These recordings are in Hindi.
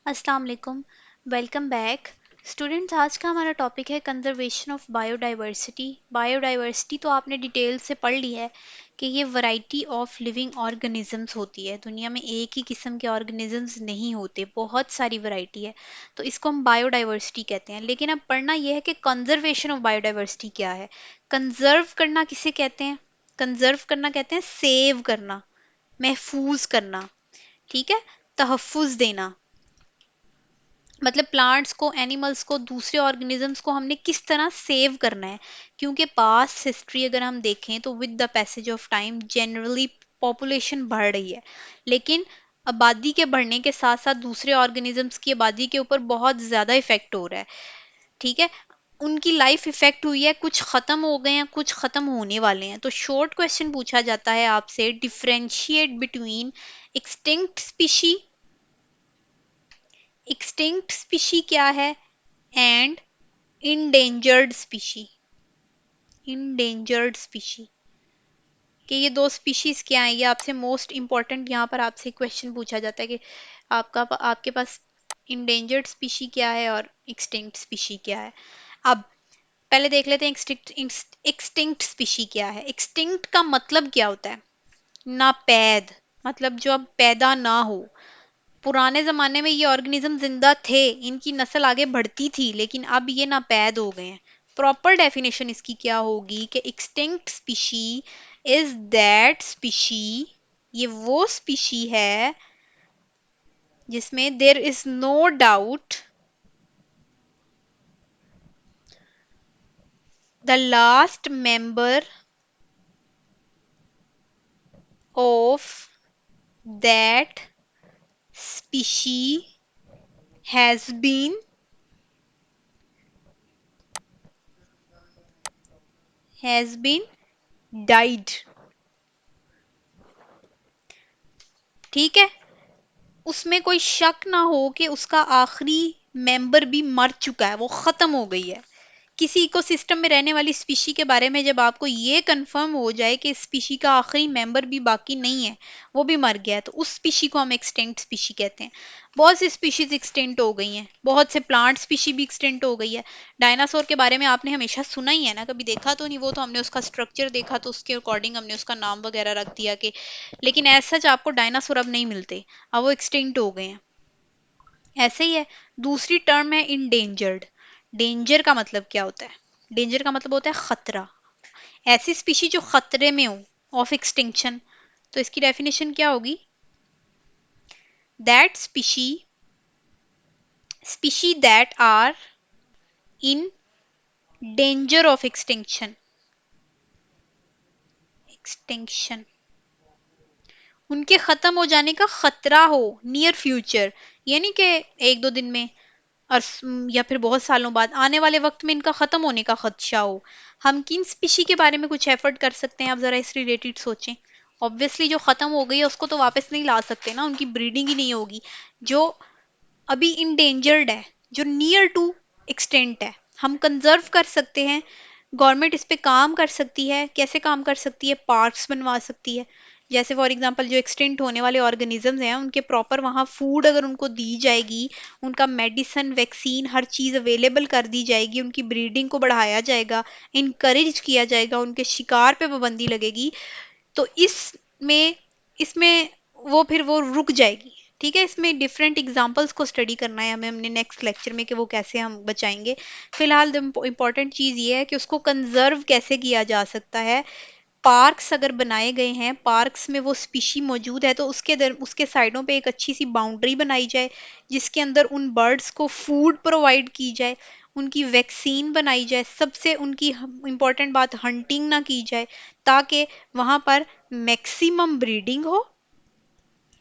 अस्सलाम वालेकुम। Welcome back. स्टूडेंट्स, आज का हमारा टॉपिक है कंजर्वेशन ऑफ बायोडाइवर्सिटी। बायोडाइवर्सिटी तो आपने डिटेल से पढ़ ली है कि ये वैरायटी ऑफ लिविंग ऑर्गेनिजम्स होती है। दुनिया में एक ही किस्म के ऑर्गेनिजम्स नहीं होते, बहुत सारी वैरायटी है, तो इसको हम बायोडाइवर्सिटी कहते हैं। लेकिन अब पढ़ना यह है कि कंजर्वेशन ऑफ बायोडाइवर्सिटी क्या है। कंजर्व करना किसे कहते हैं? कंजर्व करना कहते हैं सेव करना, महफूज करना। ठीक है, तहफ़्फ़ुज़ देना, मतलब प्लांट्स को, एनिमल्स को, दूसरे ऑर्गेनिजम्स को हमने किस तरह सेव करना है। क्योंकि पास्ट हिस्ट्री अगर हम देखें तो with the passage of time generally population बढ़ रही है, लेकिन आबादी के बढ़ने के साथ साथ दूसरे ऑर्गेनिजम्स की आबादी के ऊपर बहुत ज्यादा इफेक्ट हो रहा है। ठीक है, उनकी लाइफ इफेक्ट हुई है, कुछ खत्म हो गए हैं, कुछ खत्म होने वाले हैं। तो शॉर्ट क्वेश्चन पूछा जाता है आपसे, differentiate between extinct species, extinct species क्या है, and endangered species. Endangered species कि ये दो स्पीशीज क्या है, ये आपसे मोस्ट इंपॉर्टेंट यहाँ पर आपसे क्वेश्चन पूछा जाता है कि आपके पास इंडेंजर्ड स्पीशी क्या है और एक्सटिंक्ट स्पीशी क्या है। अब पहले देख लेते हैं एक्सटिंक्ट स्पीशी क्या है। एक्सटिंक्ट का मतलब क्या होता है? नापैद, मतलब जो अब पैदा ना हो। पुराने जमाने में ये ऑर्गेनिज्म जिंदा थे, इनकी नस्ल आगे बढ़ती थी, लेकिन अब ये नापैद हो गए हैं। प्रॉपर डेफिनेशन इसकी क्या होगी कि extinct species is that species, ये वो स्पीशी है जिसमें there is no doubt the last member of that species has been died. ठीक है, उसमें कोई शक ना हो कि उसका आखिरी मेंबर भी मर चुका है, वो खत्म हो गई है। किसी इकोसिस्टम में रहने वाली स्पीशी के बारे में जब आपको ये कंफर्म हो जाए कि स्पीशी का आखिरी मेंबर भी बाकी नहीं है, वो भी मर गया है, तो उस स्पीशी को हम एक्सटेंट स्पीशी कहते हैं। बहुत सी स्पीशीज एक्सटेंट हो गई हैं, बहुत से प्लांट स्पीशी भी एक्सटेंट हो गई है। डायनासोर के बारे में आपने हमेशा सुना ही है ना, कभी देखा तो नहीं, वो तो हमने उसका स्ट्रक्चर देखा तो उसके अकॉर्डिंग हमने उसका नाम वगैरह रख दिया कि, लेकिन ऐसा सच आपको डायनासोर अब नहीं मिलते, अब वो एक्सटिंक्ट हो गए हैं। ऐसे ही है। दूसरी टर्म है इंडेंजर्ड। डेंजर का मतलब क्या होता है? डेंजर का मतलब होता है खतरा, ऐसी स्पीशी जो खतरे में हो, ऑफ एक्सटिंक्शन। तो इसकी डेफिनेशन क्या होगी? That species that are in danger of extinction. Extinction, उनके खत्म हो जाने का खतरा हो, नियर फ्यूचर, यानी कि एक दो दिन में और या फिर बहुत सालों बाद, आने वाले वक्त में इनका खत्म होने का खदशा हो। हम किन स्पीशी के बारे में कुछ एफर्ट कर सकते हैं, आप जरा इस रिलेटेड सोचें। ऑब्वियसली जो खत्म हो गई है उसको तो वापस नहीं ला सकते ना, उनकी ब्रीडिंग ही नहीं होगी। जो अभी इंडेंजर्ड है, जो नियर टू एक्सटेंट है, हम कंजर्व कर सकते हैं। गवर्नमेंट इस पे काम कर सकती है, कैसे काम कर सकती है? पार्क्स बनवा सकती है। जैसे फॉर एग्जांपल जो एक्सटेंट होने वाले ऑर्गेनिजम्स हैं, उनके प्रॉपर वहाँ फूड अगर उनको दी जाएगी, उनका मेडिसिन, वैक्सीन, हर चीज़ अवेलेबल कर दी जाएगी, उनकी ब्रीडिंग को बढ़ाया जाएगा, इनकरेज किया जाएगा, उनके शिकार पे पाबंदी लगेगी, तो इसमें इसमें वो रुक जाएगी। ठीक है, इसमें डिफरेंट एग्जांपल्स को स्टडी करना है हमें, हमने नेक्स्ट लेक्चर में कि वो कैसे हम बचाएंगे। फिलहाल इम्पोर्टेंट चीज़ ये है कि उसको कंजर्व कैसे किया जा सकता है। पार्क्स अगर बनाए गए हैं, पार्क्स में वो स्पीशी मौजूद है, तो उसके साइडों पे एक अच्छी सी बाउंड्री बनाई जाए, जिसके अंदर उन बर्ड्स को फूड प्रोवाइड की जाए, उनकी वैक्सीन बनाई जाए, सबसे उनकी इम्पोर्टेंट बात, हंटिंग ना की जाए, ताकि वहां पर मैक्सिमम ब्रीडिंग हो,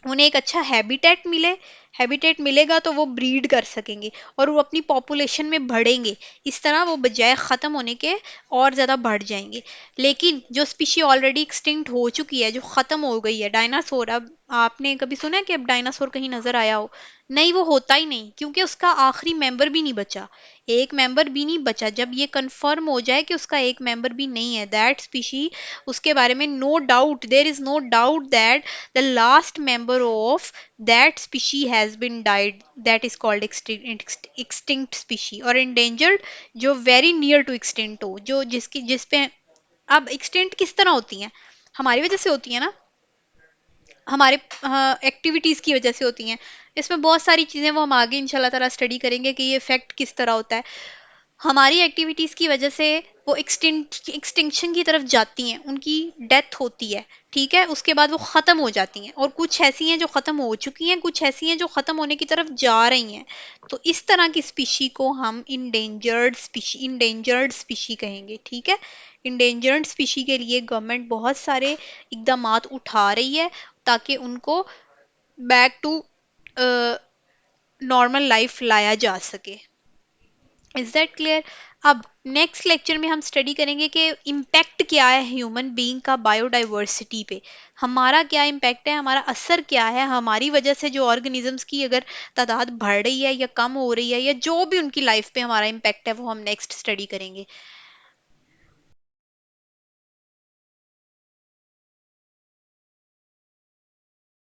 उन्हें एक अच्छा हैबिटेट मिले। हैबिटेट मिलेगा तो वो ब्रीड कर सकेंगे और वो अपनी पॉपुलेशन में बढ़ेंगे। इस तरह वो बजाय ख़त्म होने के और ज़्यादा बढ़ जाएंगे। लेकिन जो स्पीशी ऑलरेडी एक्सटिंक्ट हो चुकी है, जो ख़त्म हो गई है, डायनासोर, अब आपने कभी सुना है कि अब डायनासोर कहीं नज़र आया हो? नहीं, वो होता ही नहीं, क्योंकि उसका आखिरी मेंबर भी नहीं बचा, एक मेंबर भी नहीं बचा। जब ये कंफर्म हो जाए कि उसका एक मेंबर भी नहीं है, दैट स्पीशी, उसके बारे में no doubt, there is no doubt that the last member of that species has been died, that is called extinct species. और इंडेंजर्ड जो वेरी नियर टू एक्सटिंक्ट हो, जो जिसकी जिस पे, अब एक्सटिंक्ट किस तरह होती हैं, हमारी वजह से होती है ना, हमारे एक्टिविटीज की वजह से होती हैं। इसमें बहुत सारी चीजें वो हम आगे इंशाल्लाह ताला स्टडी करेंगे कि ये इफेक्ट किस तरह होता है। हमारी एक्टिविटीज की वजह से वो एक्सटिंक्शन की तरफ जाती हैं, उनकी डेथ होती है, ठीक है, उसके बाद वो खत्म हो जाती हैं। और कुछ ऐसी हैं जो खत्म हो चुकी हैं, कुछ ऐसी हैं जो खत्म होने की तरफ जा रही हैं। तो इस तरह की स्पीशी को हम इंडेंजर्ड स्पीशी कहेंगे, ठीक है। इंडेंजर्ड स्पीशी के लिए गवर्नमेंट बहुत सारे इकदामात उठा रही है ताकि उनको बैक टू नॉर्मल लाइफ लाया जा सके। Is that clear? अब नेक्स्ट लेक्चर में हम स्टडी करेंगे कि इम्पैक्ट क्या है ह्यूमन बीइंग का बायोडाइवर्सिटी पे। हमारा क्या इम्पैक्ट है, हमारा असर क्या है, हमारी वजह से जो ऑर्गेनिजम्स की अगर तादाद बढ़ रही है या कम हो रही है, या जो भी उनकी लाइफ पे हमारा इम्पैक्ट है, वो हम नेक्स्ट स्टडी करेंगे।